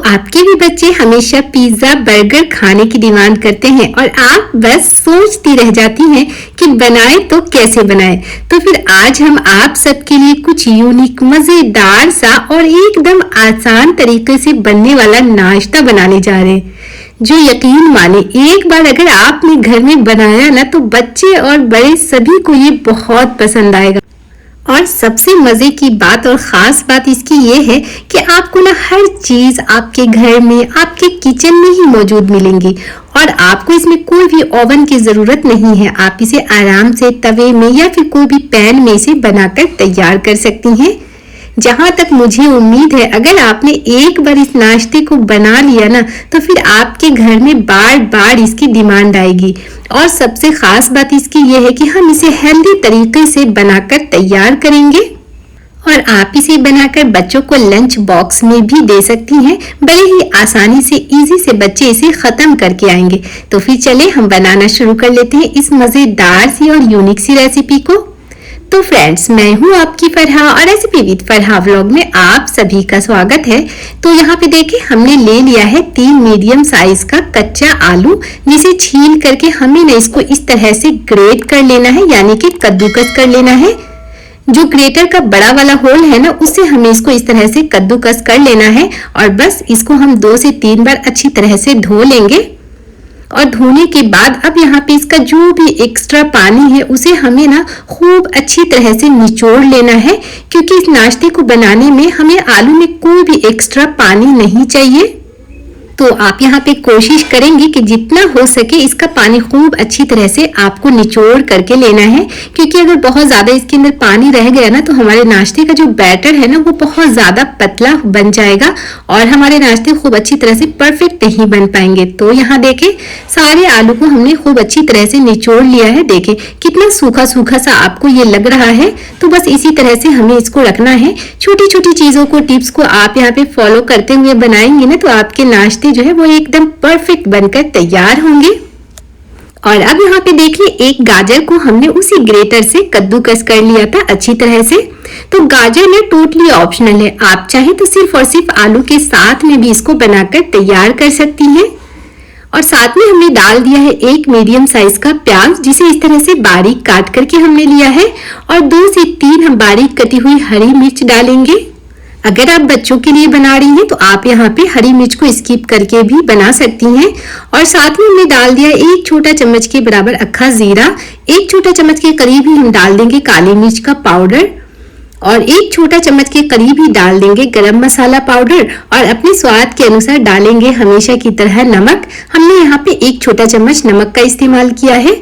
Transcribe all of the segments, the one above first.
आपके भी बच्चे हमेशा पिज्जा बर्गर खाने की डिमांड करते हैं और आप बस सोचती रह जाती हैं कि बनाए तो कैसे बनाए। तो फिर आज हम आप सबके लिए कुछ यूनिक मजेदार सा और एकदम आसान तरीके से बनने वाला नाश्ता बनाने जा रहे हैं, जो यकीन माने एक बार अगर आपने घर में बनाया ना तो बच्चे और बड़े सभी को ये बहुत पसंद आएगा। और सबसे मजे की बात और खास बात इसकी ये है कि आपको ना हर चीज आपके घर में आपके किचन में ही मौजूद मिलेंगी और आपको इसमें कोई भी ओवन की जरूरत नहीं है। आप इसे आराम से तवे में या फिर कोई भी पैन में इसे बनाकर तैयार कर सकती हैं। जहां तक मुझे उम्मीद है अगर आपने एक बार इस नाश्ते को बना लिया ना तो फिर आपके घर में बार बार इसकी डिमांड आएगी। और सबसे खास बात इसकी ये है कि हम इसे हेल्दी तरीके से बनाकर तैयार करेंगे और आप इसे बनाकर बच्चों को लंच बॉक्स में भी दे सकती हैं। बड़े ही आसानी से इजी से बच्चे इसे खत्म करके आएंगे। तो फिर चले हम बनाना शुरू कर लेते हैं इस मजेदार सी और यूनिक सी रेसिपी को। तो फ्रेंड्स, मैं हूँ आपकी फरहा और रेसिपी विद फरहा व्लॉग में आप सभी का स्वागत है। तो यहाँ पे देखिए हमने ले लिया है 3 मीडियम साइज का कच्चा आलू, जिसे छील करके हमें ना इसको इस तरह से ग्रेट कर लेना है, यानी कि कद्दूकस कर लेना है। जो ग्रेटर का बड़ा वाला होल है ना उससे हमें इसको इस तरह से कद्दूकस कर लेना है और बस इसको हम 2 से 3 बार अच्छी तरह से धो लेंगे। और धोने के बाद अब यहाँ पे इसका जो भी एक्स्ट्रा पानी है उसे हमें ना खूब अच्छी तरह से निचोड़ लेना है, क्योंकि इस नाश्ते को बनाने में हमें आलू में कोई भी एक्स्ट्रा पानी नहीं चाहिए। तो आप यहाँ पे कोशिश करेंगे कि जितना हो सके इसका पानी खूब अच्छी तरह से आपको निचोड़ करके लेना है, क्योंकि अगर बहुत ज्यादा इसके अंदर पानी रह गया ना तो हमारे नाश्ते का जो बैटर है ना वो बहुत ज्यादा पतला बन जाएगा और हमारे नाश्ते खूब अच्छी तरह से परफेक्ट नहीं बन पाएंगे। तो यहाँ देखें सारे आलू को हमने खूब अच्छी तरह से निचोड़ लिया है। देखें कितना सूखा सूखा सा आपको ये लग रहा है। तो बस इसी तरह से हमें इसको रखना है। छोटी छोटी चीजों को, टिप्स को आप यहाँ पे फॉलो करते हुए बनाएंगे ना तो आपके नाश्ते जो है वो एकदम परफेक्ट बनकर तैयार होंगे। और अब यहाँ पे देखिए एक गाजर को हमने उसी ग्रेटर से कद्दूकस कर लिया था अच्छी तरह से। तो गाजर में टोटली ऑप्शनल है, आप चाहे तो सिर्फ और सिर्फ आलू के साथ में भी इसको बनाकर तैयार कर सकती हैं। और साथ में हमने डाल दिया है 1 मीडियम साइज का प्याज, जिसे इस तरह से बारीक काट करके हमने लिया है और 2 से 3 हम बारीक कटी हुई हरी मिर्च डालेंगे। अगर आप बच्चों के लिए बना रही हैं तो आप यहाँ पे हरी मिर्च को स्किप करके भी बना सकती हैं। और साथ में हमने डाल दिया 1 छोटा चम्मच के बराबर अक्खा जीरा, 1 छोटा चम्मच के करीब ही हम डाल देंगे काली मिर्च का पाउडर और 1 छोटा चम्मच के करीब ही डाल देंगे गरम मसाला पाउडर और अपने स्वाद के अनुसार डालेंगे हमेशा की तरह नमक। हमने यहाँ पे 1 छोटा चम्मच नमक का इस्तेमाल किया है।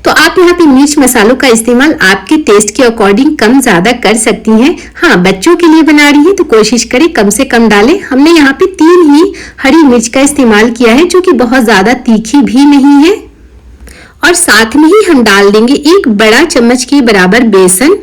तो आप यहाँ पे मिर्च मसालों का इस्तेमाल आपके टेस्ट के अकॉर्डिंग कम ज्यादा कर सकती हैं। हाँ, बच्चों के लिए बना रही है तो कोशिश करें कम से कम डालें। हमने यहाँ पे 3 ही हरी मिर्च का इस्तेमाल किया है, जो कि बहुत ज्यादा तीखी भी नहीं है। और साथ में ही हम डाल देंगे 1 बड़ा चम्मच के बराबर बेसन।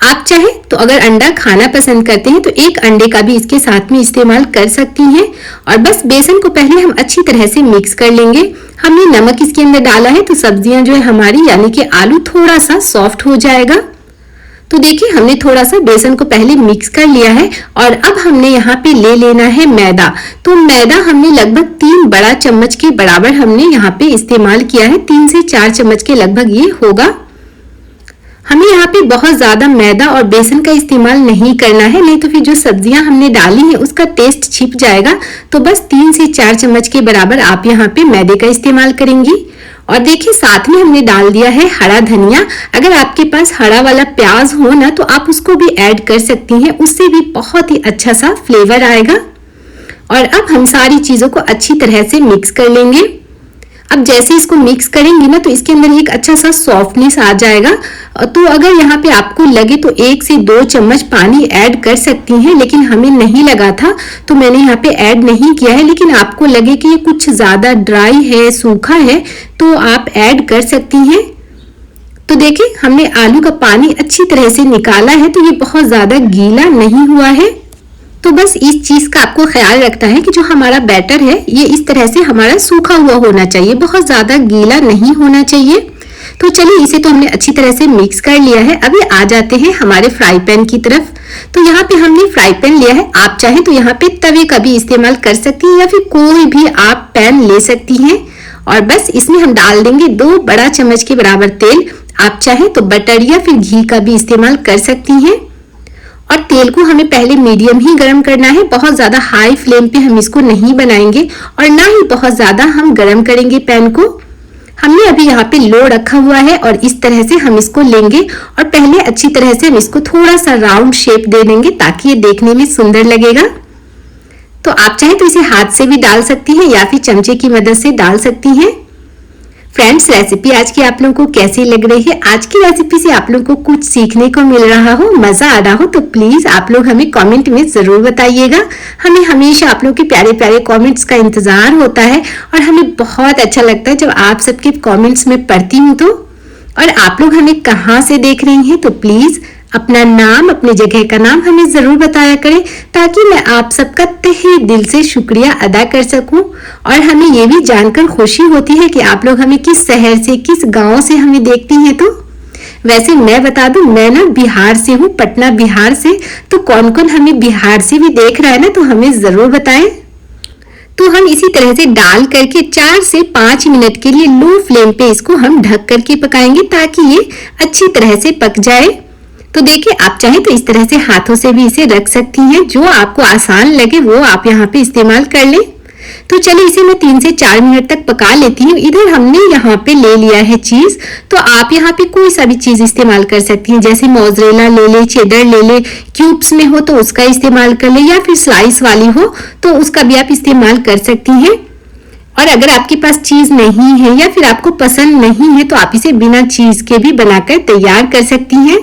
आप चाहे तो अगर अंडा खाना पसंद करते हैं तो 1 अंडे का भी इसके साथ में इस्तेमाल कर सकती हैं। और बस बेसन को पहले हम अच्छी तरह से मिक्स कर लेंगे। हमने नमक इसके अंदर डाला है तो सब्जियां जो है हमारी यानी कि आलू थोड़ा सा सॉफ्ट हो जाएगा। तो देखिए हमने थोड़ा सा बेसन को पहले मिक्स कर लिया है और अब हमने यहाँ पे ले लेना है मैदा। तो मैदा हमने लगभग 3 बड़ा चम्मच के बराबर हमने यहाँ पे इस्तेमाल किया है। 3 से 4 चम्मच के लगभग ये होगा। हमें यहाँ पे बहुत ज्यादा मैदा और बेसन का इस्तेमाल नहीं करना है, नहीं तो फिर जो सब्जियां हमने डाली हैं उसका टेस्ट छिप जाएगा। तो बस 3 से 4 चम्मच के बराबर आप यहाँ पे मैदे का इस्तेमाल करेंगी। और देखिए साथ में हमने डाल दिया है हरा धनिया। अगर आपके पास हरा वाला प्याज हो ना तो आप उसको भी ऐड कर सकती हैं, उससे भी बहुत ही अच्छा सा फ्लेवर आएगा। और अब हम सारी चीजों को अच्छी तरह से मिक्स कर लेंगे। अब जैसे इसको मिक्स करेंगे ना तो इसके अंदर एक अच्छा सा सॉफ्टनेस आ जाएगा। तो अगर यहाँ पे आपको लगे तो 1 से 2 चम्मच पानी ऐड कर सकती हैं, लेकिन हमें नहीं लगा था तो मैंने यहाँ पे ऐड नहीं किया है। लेकिन आपको लगे कि ये कुछ ज्यादा ड्राई है, सूखा है, तो आप ऐड कर सकती हैं। तो देखिए हमने आलू का पानी अच्छी तरह से निकाला है, तो ये बहुत ज्यादा गीला नहीं हुआ है। तो बस इस चीज का आपको ख्याल रखना है कि जो हमारा बैटर है ये इस तरह से हमारा सूखा हुआ होना चाहिए, बहुत ज्यादा गीला नहीं होना चाहिए। तो चलिए इसे तो हमने अच्छी तरह से मिक्स कर लिया है। अभी आ जाते हैं हमारे फ्राई पैन की तरफ। तो यहाँ पे हमने फ्राई पैन लिया है, आप चाहें तो यहाँ पे तवे का भी इस्तेमाल कर सकती हैं या फिर कोई भी आप पैन ले सकती हैं। और बस इसमें हम डाल देंगे 2 बड़ा चम्मच के बराबर तेल। आप चाहें तो बटर या फिर घी का भी इस्तेमाल कर सकती हैं। और तेल को हमें पहले मीडियम ही गर्म करना है, बहुत ज्यादा हाई फ्लेम पे हम इसको नहीं बनाएंगे और ना ही बहुत ज्यादा हम गर्म करेंगे पैन को। हमने अभी यहाँ पे लो रखा हुआ है और इस तरह से हम इसको लेंगे और पहले अच्छी तरह से हम इसको थोड़ा सा राउंड शेप दे देंगे ताकि ये देखने में सुंदर लगेगा। तो आप चाहे तो इसे हाथ से भी डाल सकती हैं या फिर चमचे की मदद से डाल सकती हैं। फ्रेंड्स, रेसिपी आज की आप लोगों को कैसी लग रही है? आज की रेसिपी से आप लोगों को कुछ सीखने को मिल रहा हो, मजा आ रहा हो तो प्लीज आप लोग हमें कमेंट में जरूर बताइएगा। हमें हमेशा आप लोगों के प्यारे प्यारे कमेंट्स का इंतजार होता है और हमें बहुत अच्छा लगता है जब आप सबके कमेंट्स में पढ़ती हूँ तो। और आप लोग हमें कहाँ से देख रही हैं तो प्लीज अपना नाम, अपने जगह का नाम हमें जरूर बताया करें ताकि मैं आप सबका तहे दिल से शुक्रिया अदा कर सकूं। और हमें ये भी जानकर खुशी होती है कि आप लोग हमें किस शहर से, किस गांव से हमें देखती हैं। तो वैसे मैं बता दूं, मैं ना बिहार से हूँ, पटना बिहार से। तो कौन कौन हमें बिहार से भी देख रहा है ना तो हमें जरूर बताएं। तो हम इसी तरह से डाल करके 4 से 5 मिनट के लिए लो फ्लेम पे इसको हम ढक करके पकाएंगे ताकि ये अच्छी तरह से पक जाए। तो देखिए, आप चाहे तो इस तरह से हाथों से भी इसे रख सकती हैं, जो आपको आसान लगे वो आप यहाँ पे इस्तेमाल कर लें। तो चलिए इसे मैं 3 से 4 मिनट तक पका लेती हूँ। इधर हमने यहाँ पे ले लिया है चीज, तो आप यहाँ पे कोई सा भी चीज इस्तेमाल कर सकती हैं, जैसे मोज़रेला ले ले, चेडर ले ले, क्यूब्स में हो तो उसका इस्तेमाल कर ले या फिर स्लाइस वाली हो तो उसका भी आप इस्तेमाल कर सकती हैं। और अगर आपके पास चीज नहीं है या फिर आपको पसंद नहीं है तो आप इसे बिना चीज के भी बनाकर तैयार कर सकती हैं।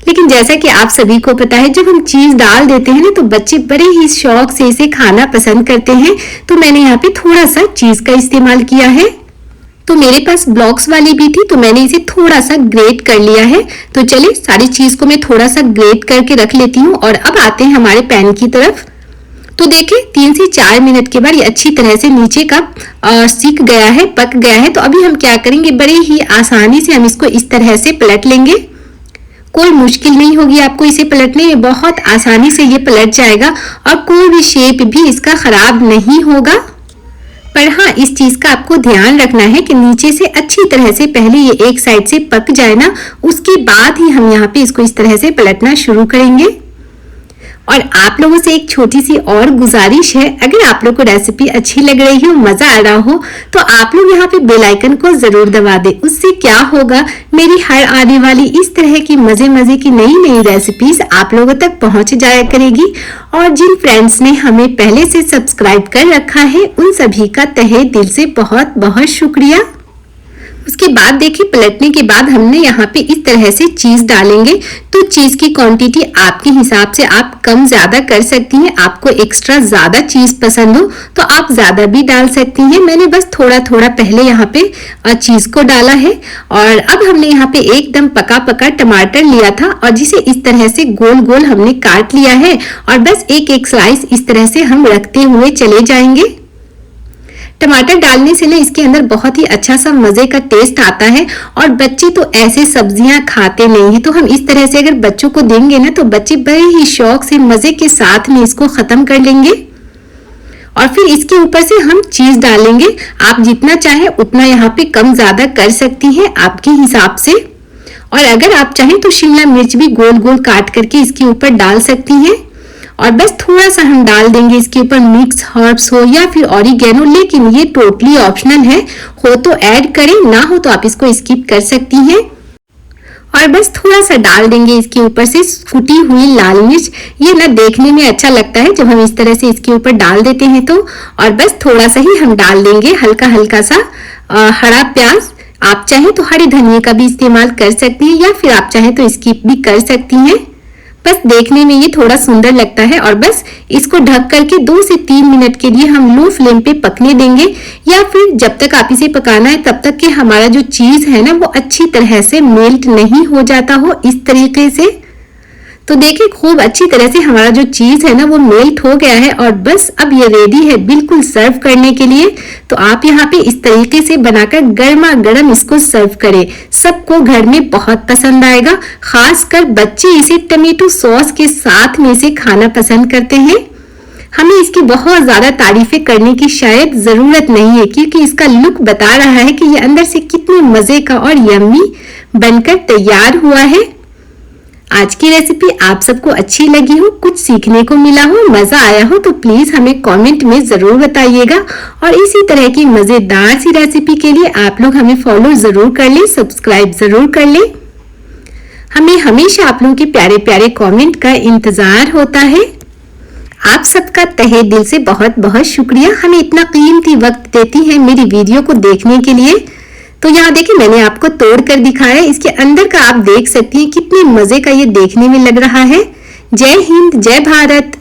लेकिन जैसा कि आप सभी को पता है, जब हम चीज डाल देते हैं ना तो बच्चे बड़े ही शौक से इसे खाना पसंद करते हैं। तो मैंने यहाँ पे थोड़ा सा चीज का इस्तेमाल किया है। तो मेरे पास ब्लॉक्स वाली भी थी तो मैंने इसे थोड़ा सा ग्रेट कर लिया है। तो चलिए सारी चीज को मैं थोड़ा सा ग्रेट करके रख लेती हूँ। और अब आते हैं हमारे पैन की तरफ। तो देखिए 3 से 4 मिनट के बाद ये अच्छी तरह से नीचे का सिक गया है, पक गया है। तो अभी हम क्या करेंगे, बड़े ही आसानी से हम इसको इस तरह से पलट लेंगे। कोई मुश्किल नहीं होगी आपको इसे पलटने में, बहुत आसानी से ये पलट जाएगा और कोई भी शेप भी इसका खराब नहीं होगा। पर हाँ, इस चीज का आपको ध्यान रखना है कि नीचे से अच्छी तरह से पहले ये एक साइड से पक जाए ना, उसके बाद ही हम यहाँ पे इसको इस तरह से पलटना शुरू करेंगे। और आप लोगों से एक छोटी सी और गुजारिश है, अगर आप लोग को रेसिपी अच्छी लग रही हो, मजा आ रहा हो तो आप लोग यहाँ पे बेल आइकन को जरूर दबा दें। उससे क्या होगा, मेरी हर आने वाली इस तरह की मजे मजे की नई नई रेसिपीज आप लोगों तक पहुंच जाया करेगी। और जिन फ्रेंड्स ने हमें पहले से सब्सक्राइब कर रखा है उन सभी का तहे दिल से बहुत बहुत शुक्रिया। उसके बाद देखिए, पलटने के बाद हमने यहाँ पे इस तरह से चीज डालेंगे। तो चीज की क्वांटिटी आपके हिसाब से आप कम ज्यादा कर सकती हैं। आपको एक्स्ट्रा ज्यादा चीज पसंद हो तो आप ज्यादा भी डाल सकती हैं। मैंने बस थोड़ा थोड़ा पहले यहाँ पे चीज को डाला है। और अब हमने यहाँ पे एकदम पका पका टमाटर लिया था और जिसे इस तरह से गोल गोल हमने काट लिया है और बस एक एक स्लाइस इस तरह से हम रखते हुए चले जाएंगे। टमाटर डालने से ना इसके अंदर बहुत ही अच्छा सा मजे का टेस्ट आता है और बच्चे तो ऐसे सब्जियां खाते नहीं है। तो हम इस तरह से अगर बच्चों को देंगे ना तो बच्चे बड़े ही शौक से मजे के साथ में इसको खत्म कर लेंगे। और फिर इसके ऊपर से हम चीज डालेंगे। आप जितना चाहे उतना यहाँ पे कम ज्यादा कर सकती हैं आपके हिसाब से। और अगर आप चाहें तो शिमला मिर्च भी गोल गोल काट करके इसके ऊपर डाल सकती हैं। और बस थोड़ा सा हम डाल देंगे इसके ऊपर मिक्स हर्ब्स हो या फिर ऑरिगेनो, लेकिन ये टोटली ऑप्शनल है, हो तो ऐड करें, ना हो तो आप इसको स्किप कर सकती हैं। और बस थोड़ा सा डाल देंगे इसके ऊपर से कुटी हुई लाल मिर्च। ये ना देखने में अच्छा लगता है जब हम इस तरह से इसके ऊपर डाल देते हैं तो। और बस थोड़ा सा ही हम डाल देंगे हल्का हल्का सा हरा प्याज। आप चाहें तो हरे धनिया का भी इस्तेमाल कर सकती हैं या फिर आप चाहें तो स्किप भी कर सकती हैं। बस देखने में ये थोड़ा सुंदर लगता है। और बस इसको ढक करके 2 से 3 मिनट के लिए हम लो फ्लेम पे पकने देंगे या फिर जब तक आप इसे पकाना है तब तक कि हमारा जो चीज है ना वो अच्छी तरह से मेल्ट नहीं हो जाता हो इस तरीके से। तो देखिए खूब अच्छी तरह से हमारा जो चीज है ना वो मेल्ट हो गया है और बस अब ये रेडी है बिल्कुल सर्व करने के लिए। तो आप यहाँ पे इस तरीके से बनाकर गर्मा गर्म इसको सर्व करें, सबको घर में बहुत पसंद आएगा। खासकर बच्चे इसे टमेटो सॉस के साथ में इसे खाना पसंद करते हैं। हमें इसकी बहुत ज्यादा तारीफें करने की शायद जरूरत नहीं है, क्योंकि इसका लुक बता रहा है कि ये अंदर से कितने मजे का और यम्मी बनकर तैयार हुआ है। आज की रेसिपी आप सबको अच्छी लगी हो, कुछ सीखने को मिला हो, मजा आया हो तो प्लीज हमें कमेंट में जरूर बताइएगा। और इसी तरह की मजेदार सी रेसिपी के लिए आप लोग हमें फॉलो जरूर कर लें, सब्सक्राइब जरूर कर लें। हमें हमेशा आप लोगों के प्यारे प्यारे कमेंट का इंतजार होता है। आप सबका तहे दिल से बहुत बहुत शुक्रिया, हमें इतना कीमती वक्त देती हैं मेरी वीडियो को देखने के लिए। तो यहाँ देखिए मैंने आपको तोड़ कर दिखाया है, इसके अंदर का आप देख सकती हैं कितने मजे का ये देखने में लग रहा है। जय हिंद, जय भारत।